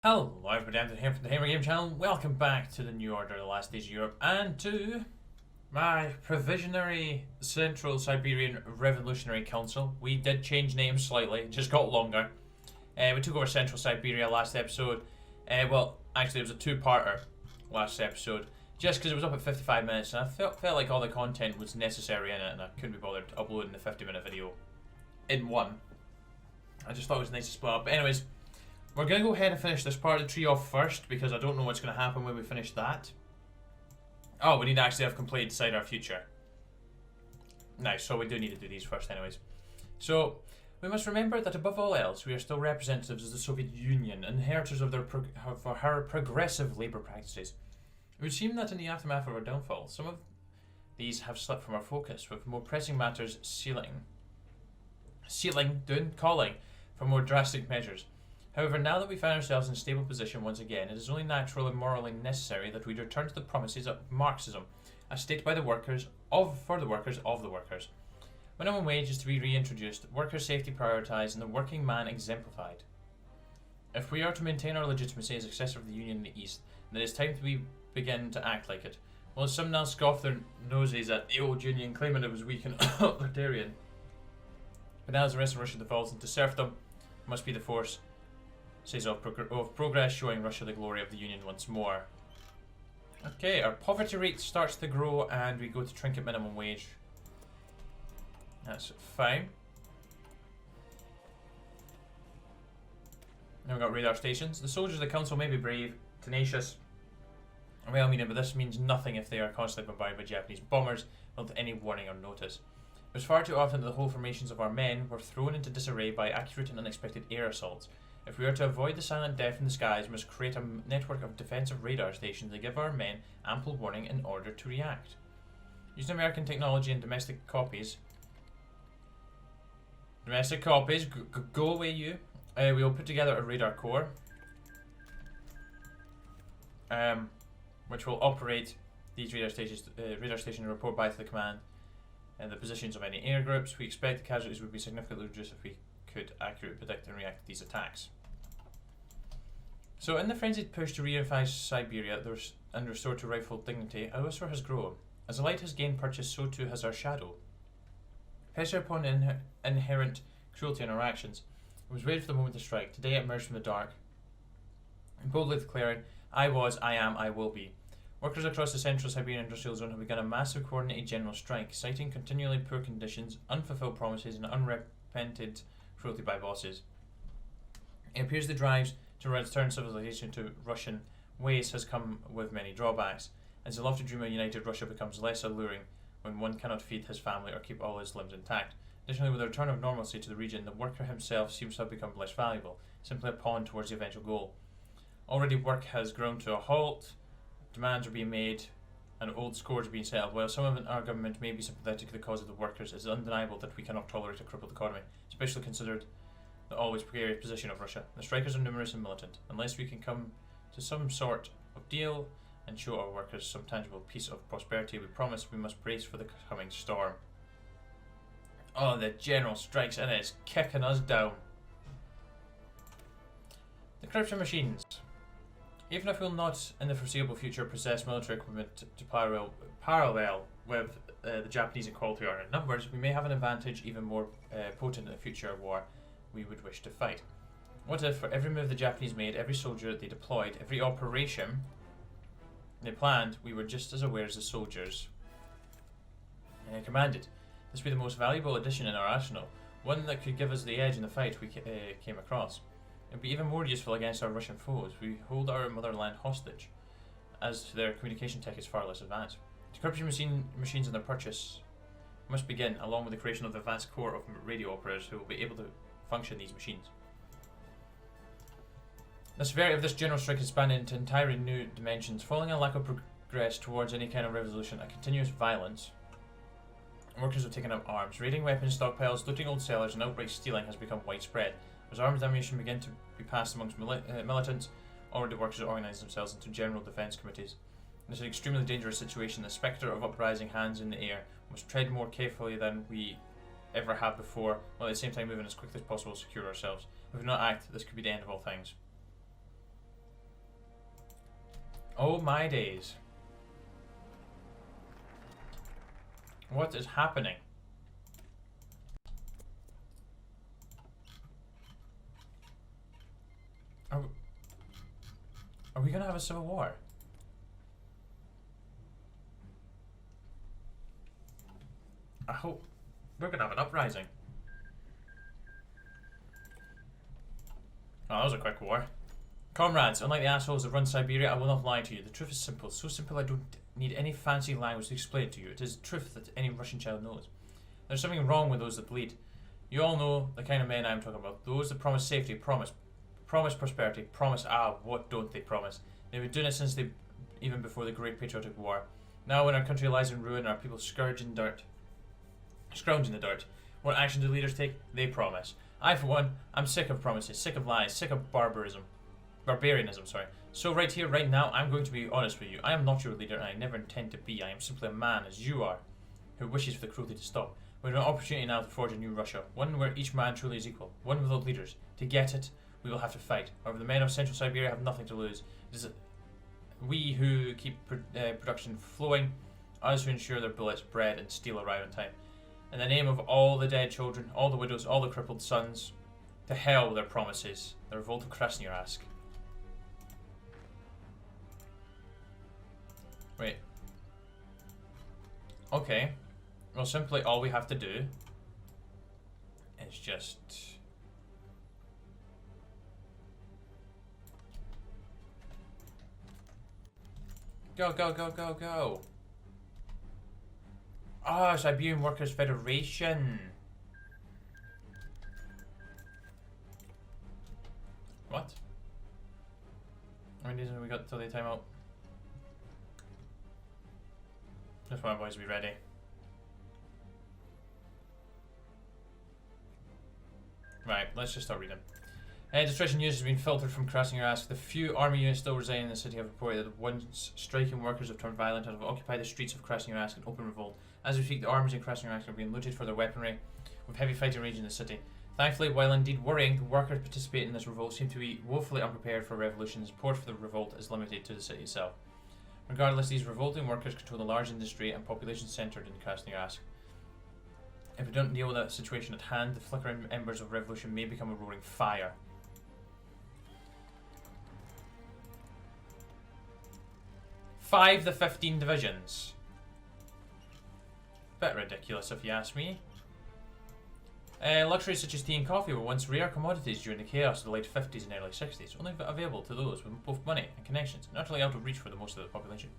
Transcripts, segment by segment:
Hello everybody, I'm here from the Wargame channel. Welcome back to the New Order, the Last Days of Europe, and to my provisionary Central Siberian Revolutionary Council. We did change names slightly, it just got longer. We took over Central Siberia last episode. Well, actually it was a two-parter last episode, just because it was up at 55 minutes, and I felt like all the content was necessary in it, and I couldn't be bothered uploading the 50-minute video in one. I just thought it was nice to split up. But anyways, we're going to go ahead and finish this part of the tree off first, because I don't know what's going to happen when we finish that. Oh, we need to actually have completely decided our future. Nice, so we do need to do these first anyways. So, we must remember that above all else, we are still representatives of the Soviet Union, inheritors of her progressive labour practices. It would seem that in the aftermath of our downfall, some of these have slipped from our focus, with more pressing matters calling for more drastic measures. However, now that we find ourselves in a stable position once again, it is only natural and morally necessary that we return to the promises of Marxism, as stated by the workers for the workers of the workers. Minimum wage is to be reintroduced, worker safety prioritised, and the working man exemplified. If we are to maintain our legitimacy as successor of the Union in the East, then it is time we begin to act like it. While some now scoff their noses at the old Union, claiming it was weak and authoritarian, but now as the rest of Russia devolves into serfdom, it must be the force says of progress, showing Russia the glory of the Union once more. Okay, our poverty rate starts to grow and we go to trinket minimum wage. That's fine. Now we've got radar stations. The soldiers of the council may be brave, tenacious, and well-meaning, but this means nothing if they are constantly bombarded by Japanese bombers without any warning or notice. It was far too often that the whole formations of our men were thrown into disarray by accurate and unexpected air assaults. If we are to avoid the silent death in the skies, we must create a network of defensive radar stations that give our men ample warning in order to react. Using American technology and domestic copies. Go away you. We will put together a radar corps, which will operate these radar stations and report back to the command and the positions of any air groups. We expect the casualties would be significantly reduced if we could accurately predict and react to these attacks. So in the frenzied push to reunify Siberia and restore to rightful dignity, our whisper has grown. As the light has gained purchase, so too has our shadow. Pressure upon inherent cruelty in our actions. It was waited for the moment to strike. Today it emerged from the dark, and boldly declaring, I was, I am, I will be. Workers across the Central Siberian Industrial Zone have begun a massive coordinated general strike, citing continually poor conditions, unfulfilled promises, and unrepented cruelty by bosses. It appears the drives to return civilization to Russian ways has come with many drawbacks, as the lofty dream of united Russia becomes less alluring when one cannot feed his family or keep all his limbs intact. Additionally, with the return of normalcy to the region, the worker himself seems to have become less valuable, simply a pawn towards the eventual goal. Already work has grown to a halt, demands are being made, and old scores are being settled. While some of our government may be sympathetic to the cause of the workers, it is undeniable that we cannot tolerate a crippled economy, especially considered the always precarious position of Russia. The strikers are numerous and militant. Unless we can come to some sort of deal and show our workers some tangible piece of prosperity, we promise we must brace for the coming storm. Oh, the general strikes and it is kicking us down. The corruption machines. Even if we will not in the foreseeable future possess military equipment to parallel with the Japanese in quality or in numbers, we may have an advantage even more potent in the future war we would wish to fight. What if for every move the Japanese made, every soldier they deployed, every operation they planned, we were just as aware as the soldiers commanded? This would be the most valuable addition in our arsenal, one that could give us the edge in the fight we came across. It would be even more useful against our Russian foes. We hold our motherland hostage, as their communication tech is far less advanced. The corruption machines and their purchase must begin, along with the creation of the vast corps of radio operators who will be able to function these machines. The severity of this general strike has spanned into entirely new dimensions, following a lack of progress towards any kind of revolution, a continuous violence. Workers have taken up arms. Raiding weapons stockpiles, looting old cellars, and outright stealing has become widespread. As arms ammunition begin to be passed amongst militants, already workers organise themselves into general defence committees. In this extremely dangerous situation, the spectre of uprising hands in the air must tread more carefully than we ever have before, while at the same time moving as quickly as possible to secure ourselves. If we do not act, this could be the end of all things. Oh my days. What is happening? Are we gonna have a civil war? I hope we're gonna have an uprising. Oh, that was a quick war. Comrades, unlike the assholes that run Siberia, I will not lie to you. The truth is simple. So simple I don't need any fancy language to explain it to you. It is truth that any Russian child knows. There's something wrong with those that bleed. You all know the kind of men I'm talking about. Those that promise safety, promise prosperity, promise, what don't they promise? They've been doing it since even before the Great Patriotic War. Now when our country lies in ruin, our people scrounge in the dirt. What action do leaders take? They promise. I, for one, I'm sick of promises, sick of lies, sick of barbarianism. So right here, right now, I'm going to be honest with you. I am not your leader, and I never intend to be. I am simply a man, as you are, who wishes for the cruelty to stop. We have an opportunity now to forge a new Russia, one where each man truly is equal, one without leaders. To get it, we will have to fight. However, the men of Central Siberia have nothing to lose. It is we who keep production flowing, us who ensure their bullets, bread, and steel arrive in time. In the name of all the dead children, all the widows, all the crippled sons, to hell with their promises. The revolt of Crestners ask. Wait. Okay. Well, simply all we have to do is just... Go, go, go, go, go. Ah, Siberian Workers' Federation. What? How many days have we got till the timeout? Just want my boys to be ready. Right, let's just start reading. Distressing news has been filtered from Crestners ask. The few army units still residing in the city have reported that once striking workers have turned violent and have occupied the streets of Crestners ask in open revolt. As we speak, the armies in Crestners ask are being looted for their weaponry, with heavy fighting raging in the city. Thankfully, while indeed worrying, the workers participating in this revolt seem to be woefully unprepared for a revolution. Support for the revolt is limited to the city itself. Regardless, these revolting workers control the large industry and population centred in Crestners ask. If we don't deal with that situation at hand, the flickering embers of revolution may become a roaring fire. 5 the 15 divisions. Bit ridiculous if you ask me. Luxuries such as tea and coffee were once rare commodities during the chaos of the late 50s and early 60s, only available to those with both money and connections, and utterly out of reach for the most of the population.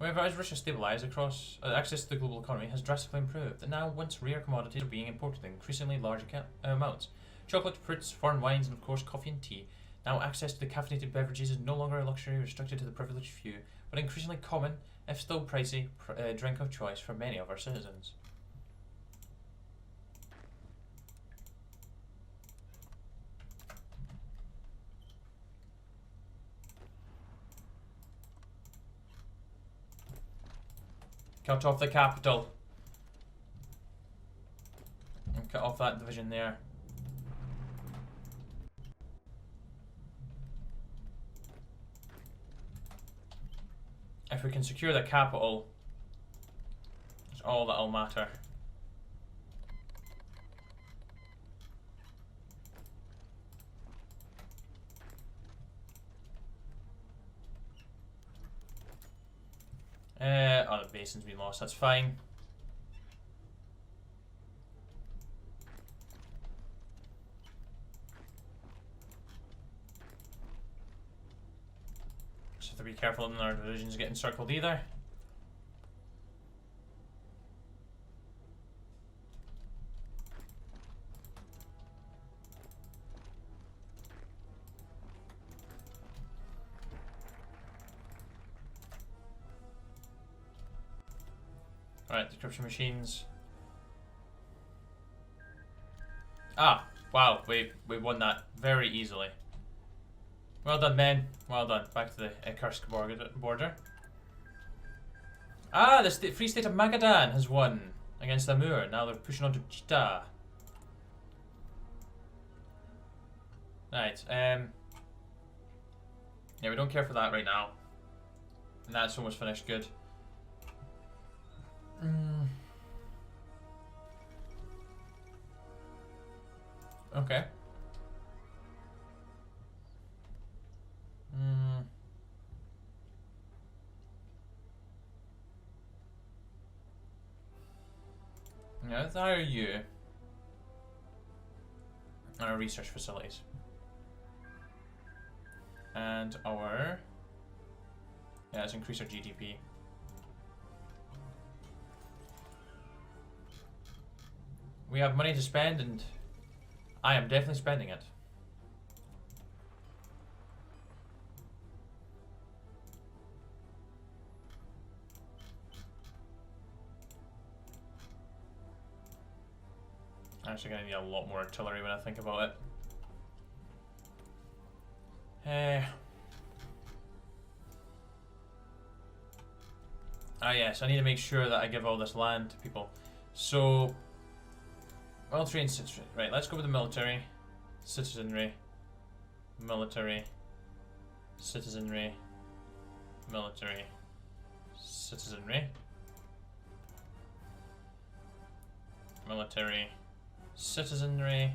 However, as Russia stabilised across, access to the global economy has drastically improved, and now once rare commodities are being imported in increasingly large amounts. Chocolate, fruits, foreign wines, and of course coffee and tea. Now access to the caffeinated beverages is no longer a luxury restricted to the privileged few, but increasingly common, if still pricey, drink of choice for many of our citizens. Cut off the capital. And cut off that division there. If we can secure the capital, it's all that'll matter. Oh, the basin's been lost, that's fine. Just have to be careful in our divisions getting circled either. Right, decryption machines. Ah, wow, we won that very easily. Well done, men. Well done. Back to the Kursk border. Ah, the Free State of Magadan has won against Amur. Now they're pushing on to Chita. Right, yeah, we don't care for that right now. And that's almost finished, good. Okay. Yeah, let's hire you. Our research facilities. And our... Yeah, let's increase our GDP. We have money to spend, and I am definitely spending it. I'm actually going to need a lot more artillery when I think about it. Yes, I need to make sure that I give all this land to people. So, military and citizenry. Right, let's go with the military, citizenry, military, citizenry, military, citizenry, military, citizenry,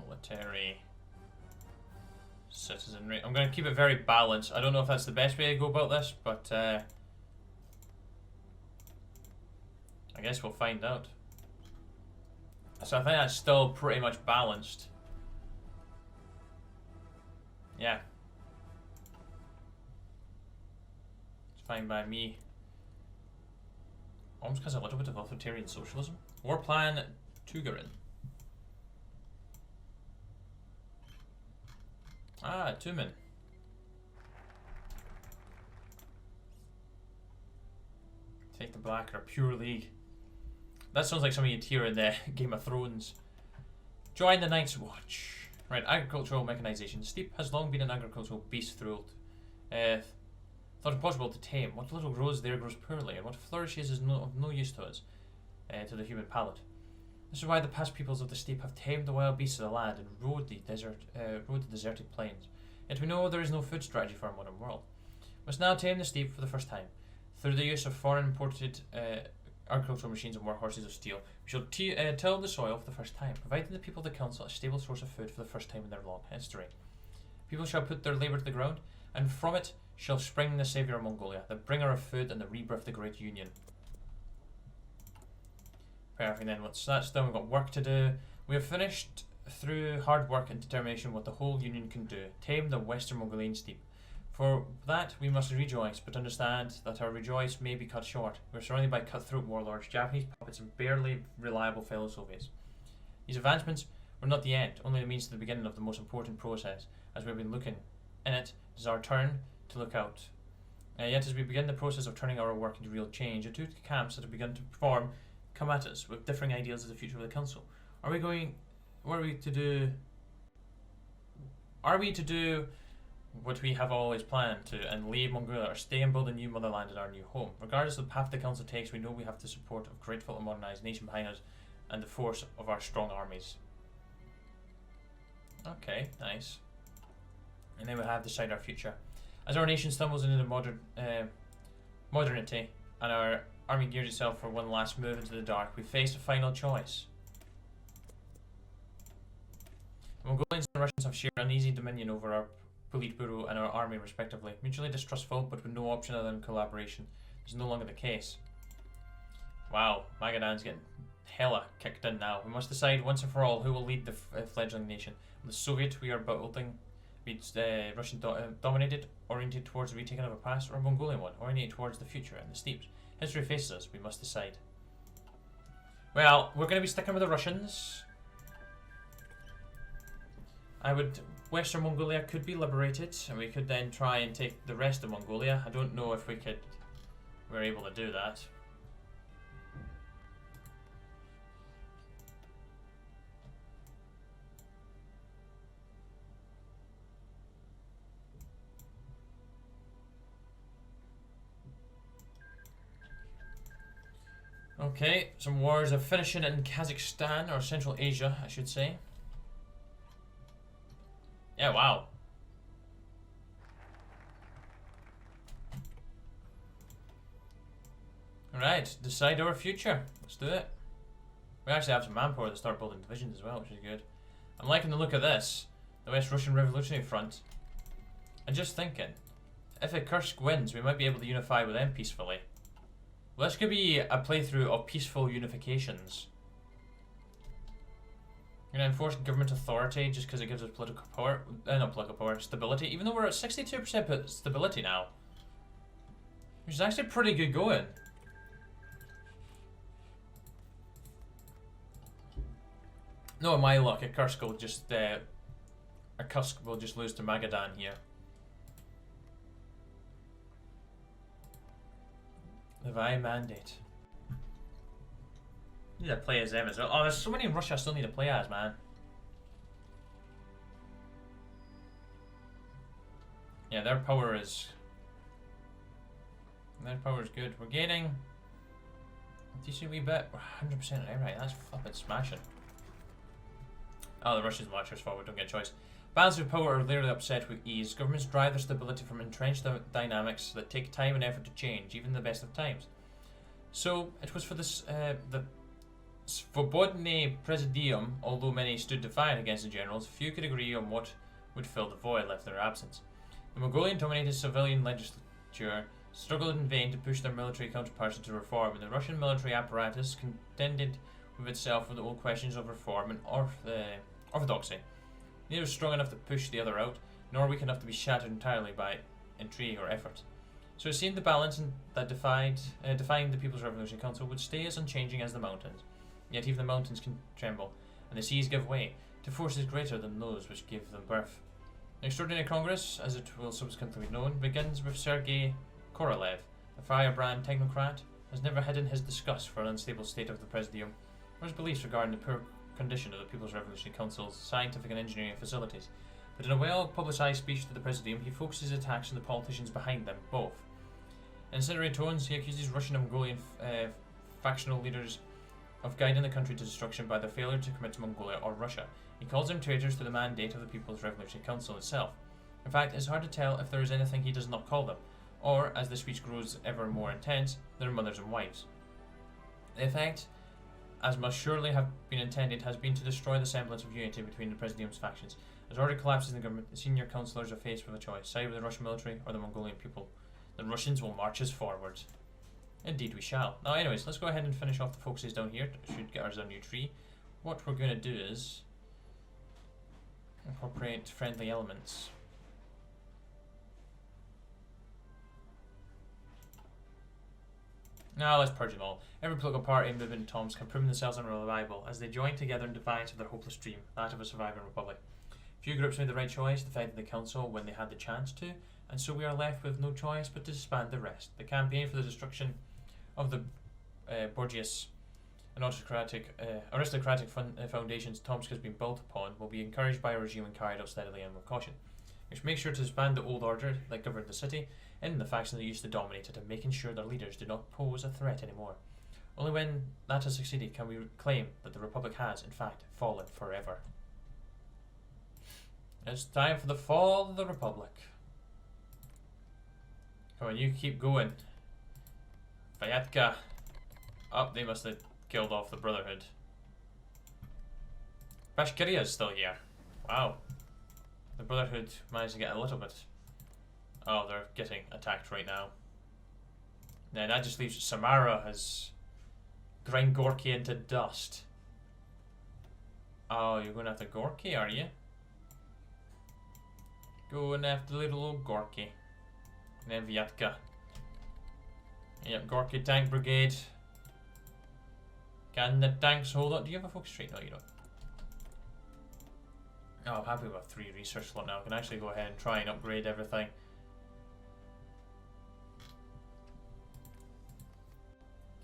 military, citizenry. I'm going to keep it very balanced. I don't know if that's the best way to go about this, but I guess we'll find out. So I think that's still pretty much balanced. Yeah. It's fine by me. Almost because a little bit of authoritarian socialism. War plan Tugarin. Ah, Tumen. Take the black or pure league. That sounds like something you'd hear in the Game of Thrones. Join the Night's Watch. Right, agricultural mechanization. The steppe has long been an agricultural beast throughout. Thought impossible to tame. What little grows there grows poorly, and what flourishes is of no use to us, to the human palate. This is why the past peoples of the steppe have tamed the wild beasts of the land and rode the deserted plains. Yet we know there is no food strategy for our modern world. We must now tame the steppe for the first time. Through the use of foreign imported agricultural machines and workhorses of steel, we shall till the soil for the first time, providing the people of the council a stable source of food for the first time in their long history. People shall put their labour to the ground, and from it shall spring the saviour of Mongolia, the bringer of food and the rebirth of the Great Union. Perfect then, once that's done, we've got work to do. We have finished through hard work and determination what the whole Union can do, tame the Western Mongolian steppe. For that we must rejoice, but understand that our rejoice may be cut short. We are surrounded by cutthroat warlords, Japanese puppets, and barely reliable fellow Soviets. These advancements were not the end, only the means to the beginning of the most important process. As we have been looking in it, it is our turn to look out. Yet as we begin the process of turning our work into real change, the two camps that have begun to form come at us with differing ideas of the future of the council. Are we to do what we have always planned to and leave Mongolia, or stay and build a new motherland in our new home? Regardless of the path the council takes, we know we have the support of a grateful and modernised nation behind us and the force of our strong armies. Okay, nice. And then we have decide our future. As our nation stumbles into the modernity and our army gears itself for one last move into the dark, we face a final choice. The Mongolians and Russians have shared uneasy dominion over our Politburo and our army respectively, mutually distrustful but with no option other than collaboration. This is no longer the case. Wow, Magadan's getting hella kicked in now. We must decide once and for all who will lead the fledgling nation. The Soviet we are building be Russian dominated, oriented towards the retaking of a past, or a Mongolian one, oriented towards the future and the steppes. History faces us, we must decide. Well, we're going to be sticking with the Russians. Western Mongolia could be liberated, and we could then try and take the rest of Mongolia. I don't know if we're able to do that. Okay, some wars are finishing in Kazakhstan, or Central Asia, I should say. Yeah, wow. Right, decide our future. Let's do it. We actually have some manpower to start building divisions as well, which is good. I'm liking the look of this. The West Russian Revolutionary Front. And just thinking, if Kursk wins, we might be able to unify with them peacefully. Well, this could be a playthrough of peaceful unifications. We're going to enforce government authority just because it gives us political power. Not political power, stability. Even though we're at 62% stability now. Which is actually pretty good going. No, my luck, a Kursk will just lose to Magadan here. Levi mandate. Need to play as them as well. Oh, there's so many in Russia I still need to play as, man. Yeah, their power is good. We're gaining a decent wee bit. We're 100% on right. That's flipping smashing. Oh, the Russians march us forward, don't get a choice. Balance of power are rarely upset with ease. Governments drive their stability from entrenched dynamics that take time and effort to change, even in the best of times. So, it was for this, the Svobodne Presidium, although many stood defiant against the generals, few could agree on what would fill the void left in their absence. The Mongolian-dominated civilian legislature struggled in vain to push their military counterparts into reform, and the Russian military apparatus contended with itself with the old questions of reform and orthodoxy. Neither was strong enough to push the other out, nor weak enough to be shattered entirely by intrigue or effort. So it seemed the balance that defined the People's Revolutionary Council would stay as unchanging as the mountains. Yet even the mountains can tremble, and the seas give way to forces greater than those which gave them birth. The Extraordinary Congress, as it will subsequently be known, begins with Sergei Korolev, the firebrand technocrat, has never hidden his disgust for an unstable state of the Presidium, or his beliefs regarding the poor condition of the People's Revolutionary Council's scientific and engineering facilities. But in a well-publicised speech to the Presidium, he focuses his attacks on the politicians behind them, both. In incendiary tones, he accuses Russian and Mongolian factional leaders of guiding the country to destruction by their failure to commit to Mongolia or Russia. He calls them traitors to the mandate of the People's Revolutionary Council itself. In fact, it's hard to tell if there is anything he does not call them, or, as the speech grows ever more intense, their mothers and wives. The effect, as must surely have been intended, has been to destroy the semblance of unity between the Presidium's factions. As order collapses in the government, the senior councillors are faced with a choice: side with the Russian military or the Mongolian people. The Russians will march us forward. Indeed we shall. Now anyways, let's go ahead and finish off the focuses down here. Should get us a new tree. What we're going to do is incorporate friendly elements. Now let's purge them all. Every political party and movement in Tomsk have proven themselves unreliable as they join together in defiance of their hopeless dream, that of a surviving republic. Few groups made the right choice, defending the council when they had the chance to, and so we are left with no choice but to disband the rest. The campaign for the destruction of the Borgias and aristocratic foundations Tomsk has been built upon will be encouraged by a regime and carried out steadily and with caution. We should make sure to disband the old order that governed the city and the faction that used to dominate it, and making sure their leaders do not pose a threat anymore. Only when that has succeeded can we claim that the Republic has, in fact, fallen forever. It's time for the fall of the Republic. Come on, you keep going. Vayatka. Oh, they must have killed off the Brotherhood. Bashkiria is still here. Wow. The Brotherhood managed to get a little bit. Oh, they're getting attacked right now. Then that just leaves Samara as grind Gorky into dust. Oh, you're going after Gorky, are you? Going after little old Gorky. And then Vyatka. Yep, Gorky Tank Brigade. Can the tanks hold on? Do you have a focus trait? No, you don't. Oh, I'm happy with a 3 research slot now. I can actually go ahead and try and upgrade everything.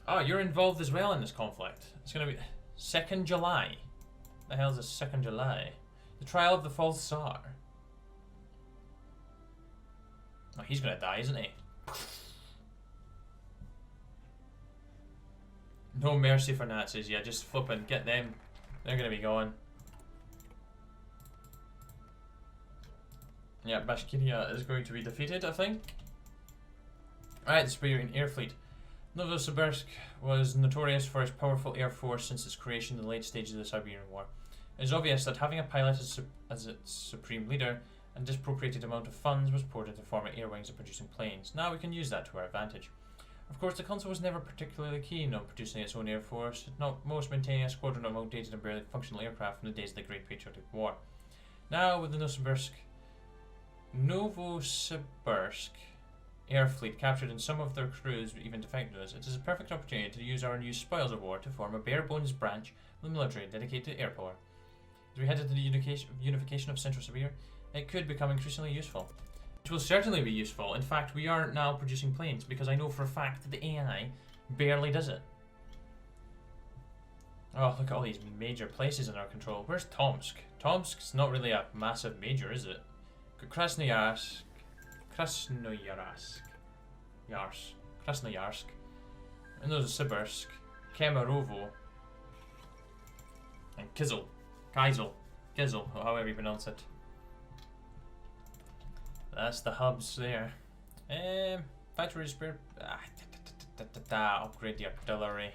Oh, you're involved as well in this conflict. It's going to be 2nd July. The hell is the 2nd July? The trial of the false Tsar. Oh, he's going to die, isn't he? No mercy for Nazis. Yeah, just flipping. Get them. They're going to be gone. Yeah, Bashkiria is going to be defeated, I think. Alright, the Siberian Air Fleet. Novosibirsk was notorious for its powerful air force since its creation in the late stages of the Siberian War. It is obvious that having a pilot as its supreme leader, a disproportionate amount of funds was poured into former air wings and producing planes. Now we can use that to our advantage. Of course, the Council was never particularly keen on producing its own air force, not most maintaining a squadron of outdated and barely functional aircraft from the days of the Great Patriotic War. Now, with the Novosibirsk air fleet captured and some of their crews even defected to us, it is a perfect opportunity to use our new spoils of war to form a bare-bones branch of the military dedicated to air power. As we head into the unification of Central Siberia, it could become increasingly useful. It will certainly be useful. In fact, we are now producing planes because I know for a fact that the AI barely does it. Oh, look at all these major places in our control. Where's Tomsk? Tomsk's not really a massive major, is it? Krasnoyarsk, and Novosibirsk, Kemerovo, and Kizel, or however you pronounce it. That's the hubs there. Factory spare. Upgrade the artillery.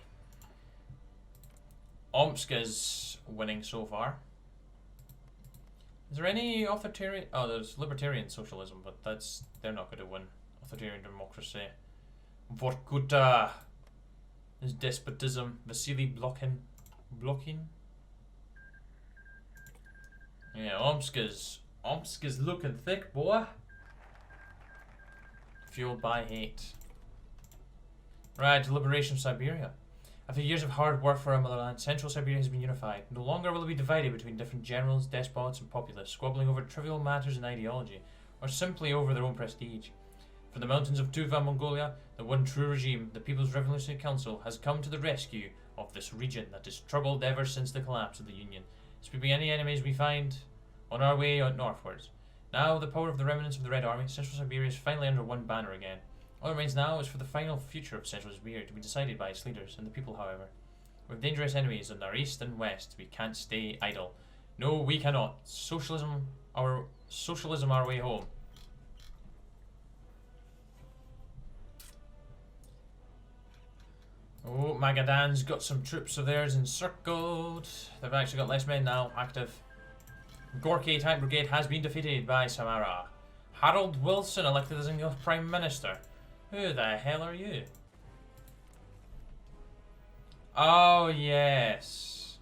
Omsk is winning so far. Is there any authoritarian? Oh, there's libertarian socialism, but they're not going to win. Authoritarian democracy. Vorkuta. There's despotism. Vasily Blokhin. Yeah, Omsk is looking thick, boy. Fueled by hate. Right, liberation of Siberia. After years of hard work for our motherland, Central Siberia has been unified. No longer will it be divided between different generals, despots, and populace, squabbling over trivial matters and ideology, or simply over their own prestige. From the mountains of Tuva, Mongolia, the one true regime, the People's Revolutionary Council, has come to the rescue of this region that is troubled ever since the collapse of the Union, sweeping any enemies we find on our way northwards. Now, the power of the remnants of the Red Army, Central Siberia is finally under one banner again. All that remains now is for the final future of Central Siberia to be decided by its leaders and the people, however. With dangerous enemies in our east and west, we can't stay idle. No, we cannot. Socialism our way home. Oh, Magadan's got some troops of theirs encircled. They've actually got less men now active. Gorky Tank Brigade has been defeated by Samara. Harold Wilson elected as English Prime Minister. Who the hell are you? Oh, yes.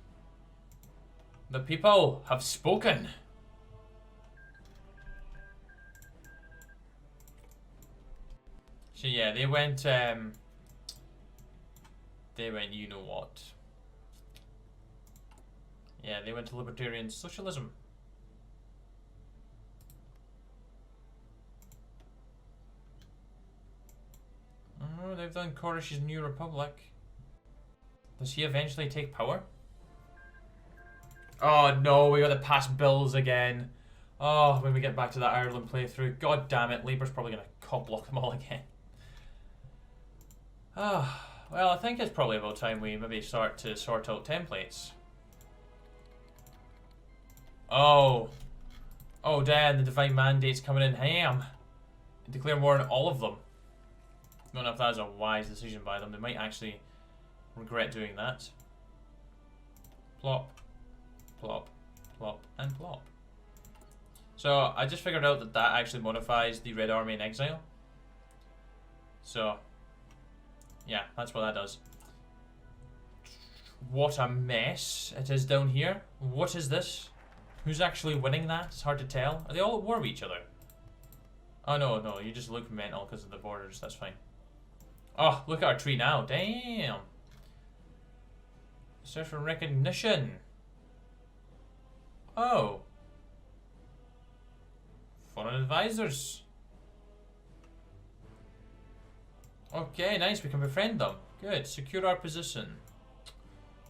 The people have spoken. So yeah, they went, you know what. Yeah, they went to libertarian socialism. Oh, they've done Koresh's New Republic. Does he eventually take power? Oh no, we gotta pass bills again. Oh, when we get back to that Ireland playthrough. God damn it, Labour's probably gonna cock-block them all again. Ah, well, I think it's probably about time we maybe start to sort out templates. Oh. Oh damn, the Divine Mandate's coming in ham. Declare war on all of them. I don't know if that was a wise decision by them. They might actually regret doing that. Plop, plop, plop, and plop. So I just figured out that that actually modifies the Red Army in exile. So yeah, that's what that does. What a mess it is down here. What is this? Who's actually winning that? It's hard to tell. Are they all at war with each other? Oh no, no, you just look mental because of the borders. That's fine. Oh, look at our tree now. Damn. Search for recognition. Oh. Foreign advisors. Okay, nice. We can befriend them. Good. Secure our position.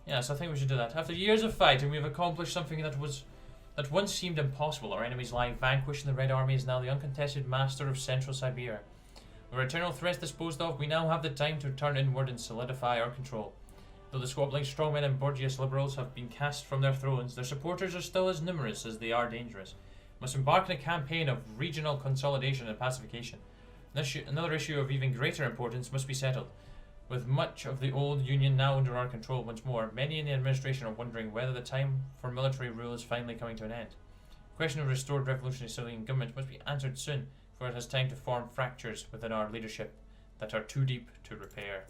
Yes, I think we should do that. After years of fighting, we've accomplished something that once seemed impossible. Our enemies lie vanquished, and the Red Army is now the uncontested master of Central Siberia. With our eternal threats disposed of, we now have the time to turn inward and solidify our control. Though the squabbling strongmen and Borgias liberals have been cast from their thrones, their supporters are still as numerous as they are dangerous. We must embark on a campaign of regional consolidation and pacification. Another issue of even greater importance must be settled. With much of the old Union now under our control once more, many in the administration are wondering whether the time for military rule is finally coming to an end. The question of restored revolutionary civilian government must be answered soon, for it has time to form fractures within our leadership that are too deep to repair.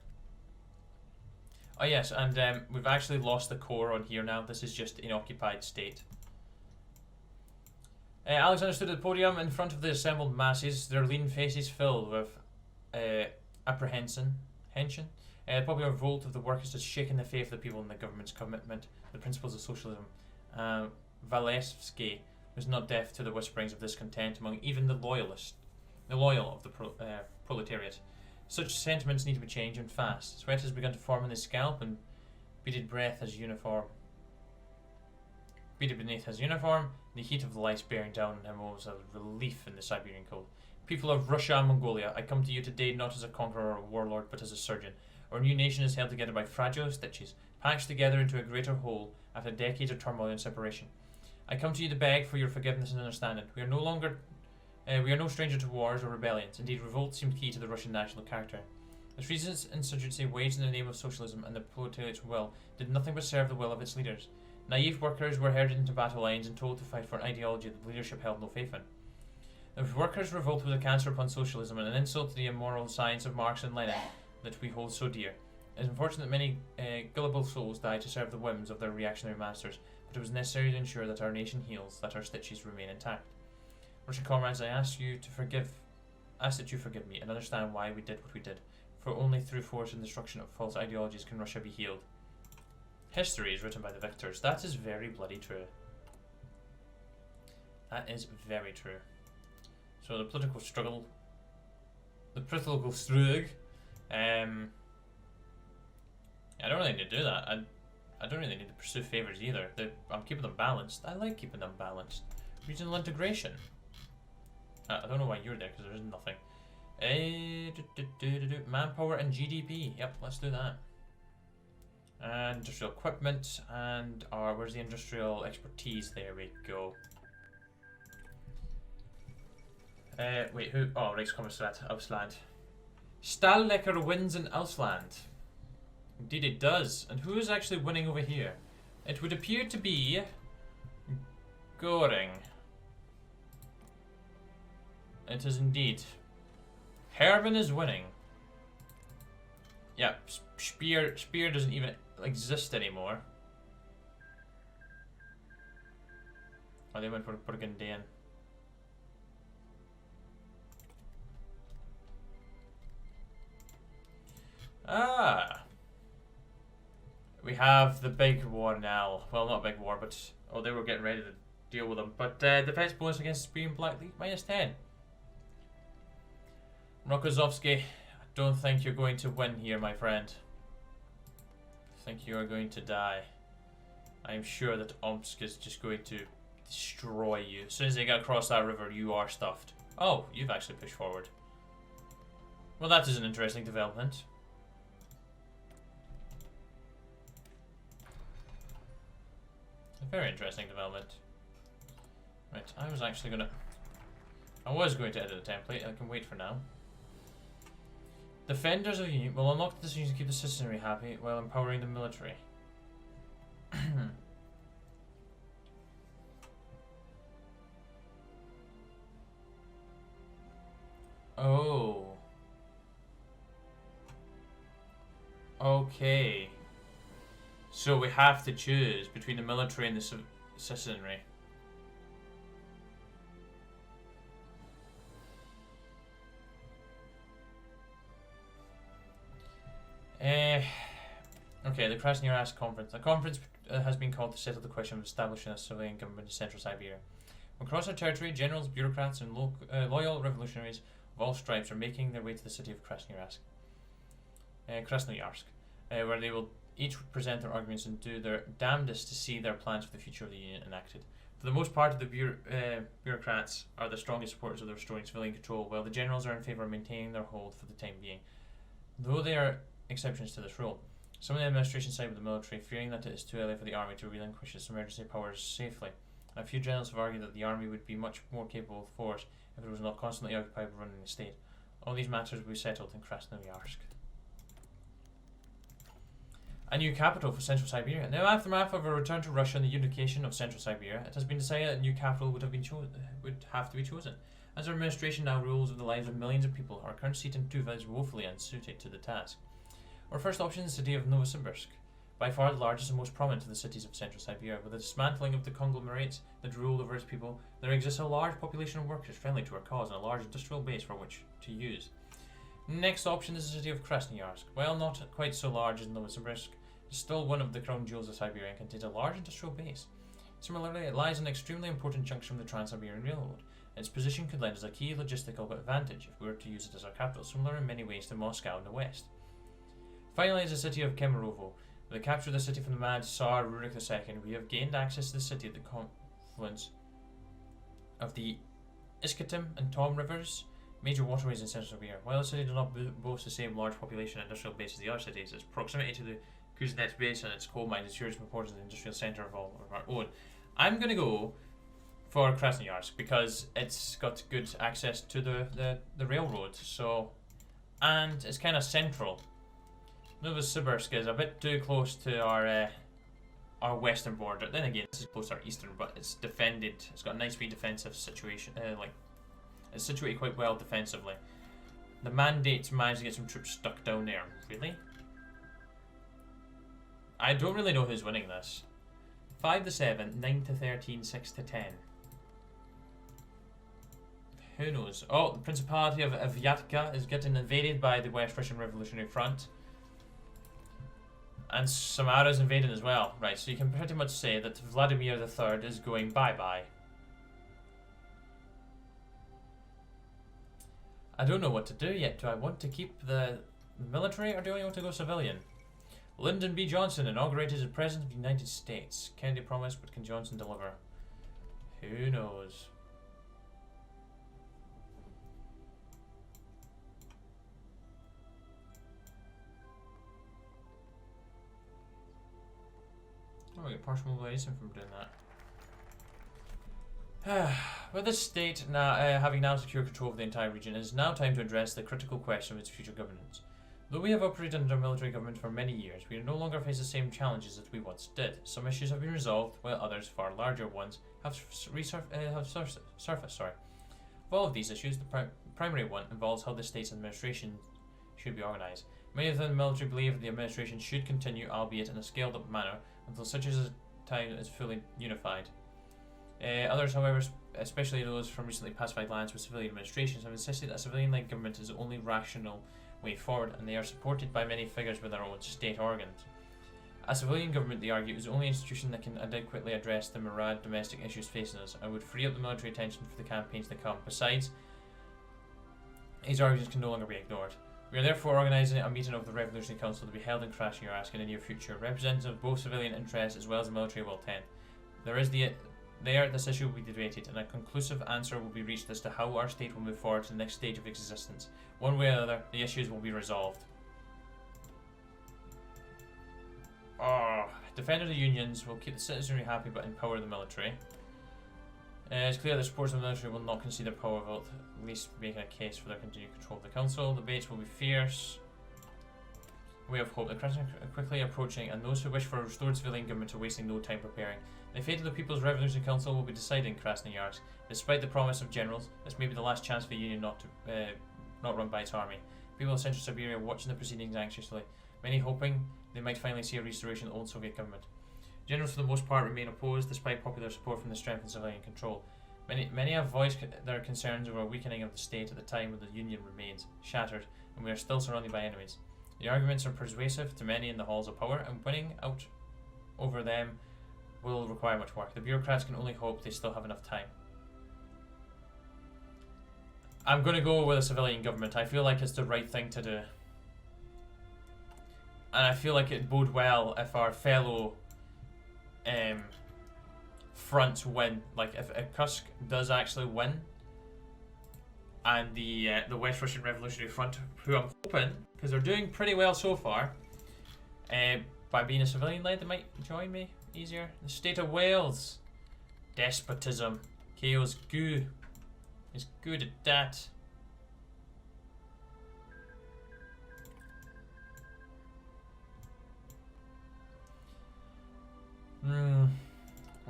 Oh yes, and we've actually lost the core on here now. This is just an occupied state. Alexander stood at the podium in front of the assembled masses, their lean faces filled with apprehension. The popular revolt of the workers has shaken the faith of the people in the government's commitment to the principles of socialism. Walewski was not deaf to the whisperings of discontent among even the loyal of the proletariat. Such sentiments need to be changed, and fast. Sweat has begun to form in his scalp, and beaded beneath his uniform, the heat of the lights bearing down on him was a relief in the Siberian cold. People of Russia and Mongolia, I come to you today not as a conqueror or a warlord, but as a surgeon. Our new nation is held together by fragile stitches, patched together into a greater whole after decades of turmoil and separation. I come to you to beg for your forgiveness and understanding. We are no stranger to wars or rebellions. Indeed, revolt seemed key to the Russian national character. This recent insurgency, waged in the name of socialism and the proletariat's will, did nothing but serve the will of its leaders. Naive workers were herded into battle lines and told to fight for an ideology that the leadership held no faith in. The workers' revolt was a cancer upon socialism and an insult to the immoral science of Marx and Lenin that we hold so dear. It is unfortunate that many gullible souls died to serve the whims of their reactionary masters, but it was necessary to ensure that our nation heals, that our stitches remain intact. Russian comrades, I ask that you forgive me and understand why we did what we did, for only through force and destruction of false ideologies can Russia be healed. History is written by the victors. That is very bloody true. That is very true. So the political struggle, I don't really need to do that. I don't really need to pursue favours either. I'm keeping them balanced. I like keeping them balanced. Regional integration. I don't know why you're there because there is nothing. Manpower and GDP. Yep, let's do that. And industrial equipment and where's the industrial expertise? There we go. Wait, who? Oh, Reichskommissariat Ausland. Stahllecker wins in Ausland. Indeed it does. And who is actually winning over here? It would appear to be Göring. It is indeed. Herben is winning. Yeah, Speer doesn't even exist anymore. Oh, they went for Burgundian. Ah! We have the big war now. Well, not big war, but... Oh, they were getting ready to deal with them. But defense bonus against Spear and Black League, -10. Rokozovsky, I don't think you're going to win here, my friend. I think you are going to die. I am sure that Omsk is just going to destroy you. As soon as they get across that river, you are stuffed. Oh, you've actually pushed forward. Well, that is an interesting development. A very interesting development. Right, I was going to edit a template. I can wait for now. Defenders of the unit will unlock the decisions to keep the citizenry happy while empowering the military. Oh. Okay. So we have to choose between the military and the citizenry. Okay, the Crestners conference. A conference has been called to settle the question of establishing a civilian government in Central Siberia. Across our territory, generals, bureaucrats, and loyal revolutionaries of all stripes are making their way to the city of Krasnoyarsk, where they will each present their arguments and do their damnedest to see their plans for the future of the Union enacted. For the most part, the bureaucrats are the strongest supporters of the restoring civilian control, while the generals are in favour of maintaining their hold for the time being. Though there are exceptions to this rule, some of the administration side with the military, fearing that it is too early for the army to relinquish its emergency powers safely. And a few generals have argued that the army would be much more capable of force if it was not constantly occupied with running the state. All these matters will be settled in Krasnoyarsk. a new capital for Central Siberia. In the aftermath of a return to Russia and the unification of Central Siberia, it has been decided that a new capital would have to be chosen. As our administration now rules over the lives of millions of people, our current seat in Tuva is woefully unsuited to the task. Our first option is the city of Novosibirsk, by far the largest and most prominent of the cities of Central Siberia. With the dismantling of the conglomerates that ruled over its people, there exists a large population of workers friendly to our cause and a large industrial base for which to use. Next option is the city of Krasnoyarsk. While not quite so large as Novosibirsk, it is still one of the crown jewels of Siberia and contains a large industrial base. Similarly, it lies on an extremely important junction of the Trans-Siberian Railroad. Its position could lend us a key logistical advantage if we were to use it as our capital, similar in many ways to Moscow in the west. Finally is the city of Kemerovo. With the capture of the city from the mad Tsar Rurik II, we have gained access to the city at the confluence of the Iskatim and Tom rivers, major waterways in Central Siberia. While the city does not boast the same large population and industrial base as the other cities, its proximity to the Kuznets Basin and its coal mines ensures it reports as an industrial centre of all of our own. I'm going to go for Krasnoyarsk because it's got good access to the railroad, so, and it's kind of central. Novosibirsk is a bit too close to our western border. Then again, this is close to our eastern, but it's defended. It's got a nice wee defensive situation. It's situated quite well defensively. The mandates managed to get some troops stuck down there. Really? I don't really know who's winning this. 5-7, 9-13, 6-10. Who knows? Oh, the Principality of Vyatka is getting invaded by the West Russian Revolutionary Front. And Samara's invading as well. Right, so you can pretty much say that Vladimir III is going bye-bye. I don't know what to do yet. Do I want to keep the military or do I want to go civilian? Lyndon B. Johnson inaugurated as President of the United States. Kennedy promised, but can Johnson deliver? Who knows? Oh, we get partial mobilization from doing that. With this state now having now secured control of the entire region, it is now time to address the critical question of its future governance. Though we have operated under military government for many years, we no longer face the same challenges that we once did. Some issues have been resolved, while others, far larger ones, have surfaced. Of all of these issues, the primary one involves how the state's administration should be organised. Many of the military believe that the administration should continue, albeit in a scaled-up manner, until such a time is fully unified. Others, however, especially those from recently pacified lands with civilian administrations, have insisted that civilian-led government is the only rational way forward, and they are supported by many figures with their own state organs. A civilian government, they argue, is the only institution that can adequately address the myriad domestic issues facing us, and would free up the military attention for the campaigns to come. Besides, these arguments can no longer be ignored. We are therefore organising a meeting of the Revolutionary Council to be held in Krasnoyarsk in the near future. Representatives of both civilian interests as well as the military will attend. This issue will be debated, and a conclusive answer will be reached as to how our state will move forward to the next stage of existence. One way or another, the issues will be resolved. Defender of the unions will keep the citizenry happy but empower the military. It's clear that supporters of the military will not concede their power vote, at least making a case for their continued control of the council. The debates will be fierce. We have hope. The Crestners are quickly approaching, and those who wish for a restored civilian government are wasting no time preparing. The fate of the People's Revolutionary Council will be decided in Krasnoyarsk. Despite the promise of generals, this may be the last chance for the Union not run by its army. People of Central Siberia are watching the proceedings anxiously, many hoping they might finally see a restoration of the old Soviet government. Generals for the most part remain opposed despite popular support from the strength of civilian control. Many have voiced their concerns over a weakening of the state at the time when the Union remains shattered and we are still surrounded by enemies. The arguments are persuasive to many in the halls of power, and winning out over them will require much work. The bureaucrats can only hope they still have enough time. I'm going to go with a civilian government. I feel like it's the right thing to do. And I feel like it'd bode well if our fellow fronts win. Like if Kursk does actually win, and the West Russian Revolutionary Front, who I'm hoping, because they're doing pretty well so far, by being a civilian led, they might join me easier. The state of Wales, despotism. KO's good. He's good at that.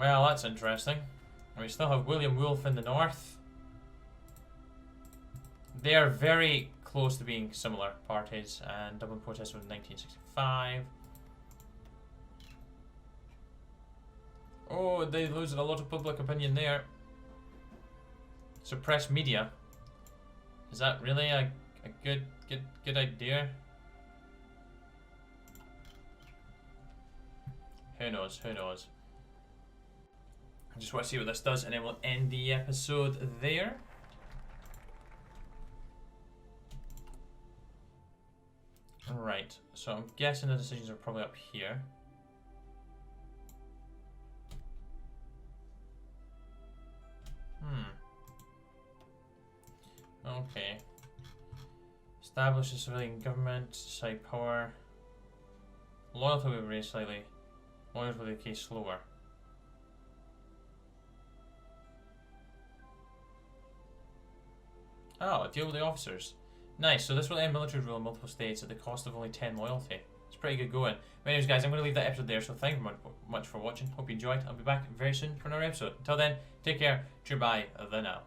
Well, that's interesting. We still have William Wolfe in the north. They are very close to being similar parties, and Dublin protest was in 1965. Oh, they losing a lot of public opinion there. Suppress media. Is that really a good idea? Who knows? Who knows? I just want to see what this does, and then we'll end the episode there. Right, so I'm guessing the decisions are probably up here. Okay. Establish a civilian government, decide power. Loyalty will be raised slightly. Loyalty will decay slower. Oh, deal with the officers. Nice, so this will end military rule in multiple states at the cost of only 10 loyalty. It's pretty good going. But anyways guys, I'm going to leave that episode there, so thank you much for watching. Hope you enjoyed. I'll be back very soon for another episode. Until then, take care, goodbye, the now.